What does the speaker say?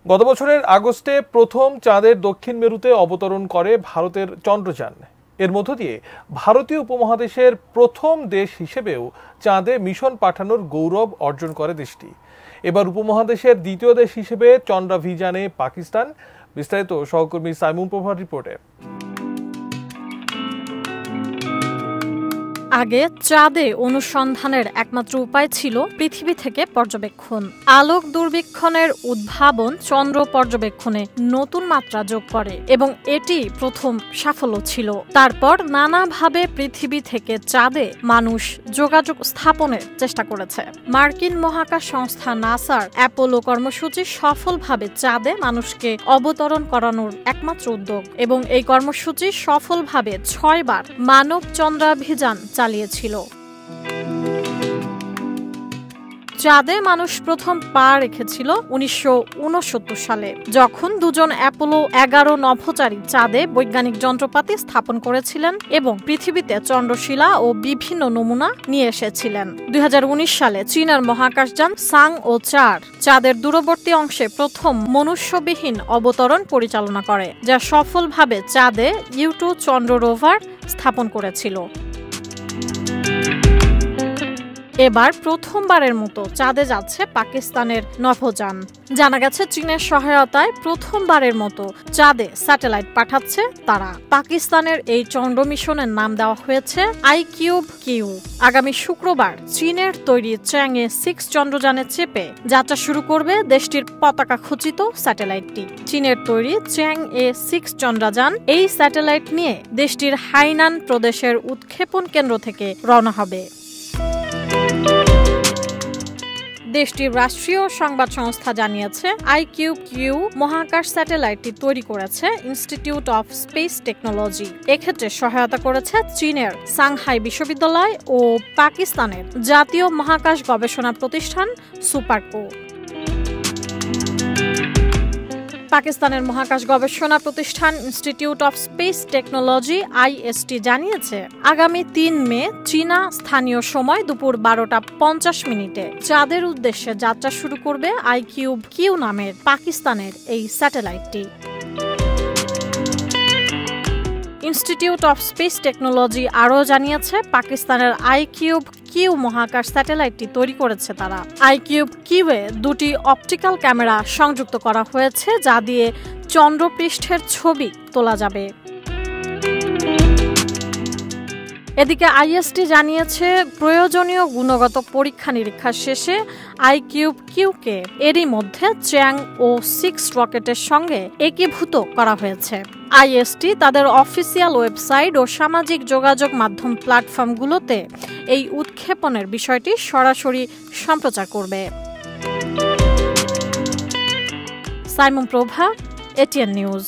গত বছরের আগস্টে প্রথম চাঁদের দক্ষিণ মেরুতে অবতরণ করে ভারতের চন্দ্রযান। এর মধ্য দিয়ে ভারতীয় উপমহাদেশের প্রথম দেশ হিসেবেও চাঁদে মিশন পাঠানোর গৌরব অর্জন করে দেশটি। এবার উপমহাদেশের দ্বিতীয় দেশ হিসেবে চন্দ্রাভিযানে পাকিস্তান। বিস্তারিত সহকর্মী সাইমুন প্রভার রিপোর্টে। আগে চাঁদে অনুসন্ধানের একমাত্র উপায় ছিল পৃথিবী থেকে পর্যবেক্ষণ। আলোক দূরবীক্ষণের উদ্ভাবন চন্দ্র পর্যবেক্ষণে নতুন মাত্রা যোগ করে এবং এটি প্রথম সাফল্য ছিল। তারপর নানাভাবে পৃথিবী থেকে চাঁদে মানুষ যোগাযোগ স্থাপনের চেষ্টা করেছে। মার্কিন মহাকাশ সংস্থা নাসার অ্যাপোলো কর্মসূচি সফলভাবে চাঁদে মানুষকে অবতরণ করানোর একমাত্র উদ্যোগ এবং এই কর্মসূচি সফলভাবে 6 বার মানব চন্দ্রাভিযান চালিয়েছিল। চাঁদে মানুষ প্রথম পা রেখেছিল 1969 সালে, যখন দুজন অ্যাপোলো 11 নভোচারী চাঁদে বৈজ্ঞানিক যন্ত্রপাতি স্থাপন করেছিলেন এবং পৃথিবীতে চন্দ্রশিলা ও বিভিন্ন নমুনা নিয়ে এসেছিলেন। 2019 সালে চীনের মহাকাশযান সাং ও 4 চাঁদের দূরবর্তী অংশে প্রথম মনুষ্যবিহীন অবতরণ পরিচালনা করে, যা সফলভাবে চাঁদে ইউ2 চন্দ্র রোভার স্থাপন করেছিল। এবার প্রথমবারের মতো চাঁদে যাচ্ছে পাকিস্তানের নভোযান। জানা গেছে চীনের সহায়তায় প্রথমবারের মতো চাঁদে স্যাটেলাইট পাঠাচ্ছে তারা। পাকিস্তানের এই চন্দ্র মিশনের নাম দেওয়া হয়েছে ICube-Q। আগামী শুক্রবার চীনের তৈরি চ্যাংএ 6 চন্দ্রযানে চেপে যাত্রা শুরু করবে দেশটির পতাকা খচিত স্যাটেলাইটটি। চীনের তৈরি চ্যাংএ 6 চন্দ্রযান এই স্যাটেলাইট নিয়ে দেশটির হাইনান প্রদেশের উৎক্ষেপণ কেন্দ্র থেকে রওনা হবে। দেশটির রাষ্ট্রীয় সংবাদ সংস্থা জানিয়েছে ICube-Q মহাকাশ স্যাটেলাইটটি তৈরি করেছে ইনস্টিটিউট অফ স্পেস টেকনোলজি। এক্ষেত্রে সহায়তা করেছে চীনের সাংহাই বিশ্ববিদ্যালয় ও পাকিস্তানের জাতীয় মহাকাশ গবেষণা প্রতিষ্ঠান সুপারকো। পাকিস্তানের মহাকাশ গবেষণা প্রতিষ্ঠান institute of speech technology IST জানিয়েছে আগামী 3 মে চীনা স্থানীয় সময় দুপুর 12:50 চাঁদের উদ্দেশ্যে যাত্রা শুরু করবে ICube-Q নামের পাকিস্তানের এই স্যাটেলাইটটি। ইনস্টিটিউট অফ স্পেস টেকনোলজি আরও জানিয়েছে পাকিস্তানের ICube-Q মহাকাশ স্যাটেলাইটটি তৈরি করেছে তারা। ICube-Q-এ 2টি অপটিক্যাল ক্যামেরা সংযুক্ত করা হয়েছে, যা দিয়ে চন্দ্রপৃষ্ঠের ছবি তোলা যাবে। এদিকে IST জানিয়েছে প্রয়োজনীয় গুণগত পরীক্ষা নিরীক্ষা শেষে ICube-Q-কে এরই মধ্যে চ্যাংও 6 রকেটের সঙ্গে একীভূত করা হয়েছে। IST তাদের অফিসিয়াল ওয়েবসাইট ও সামাজিক যোগাযোগ মাধ্যম প্ল্যাটফর্মগুলোতে এই উৎক্ষেপণের বিষয়টি সরাসরি সম্প্রচার করবে। সাইমুন প্রভা, ATN নিউজ।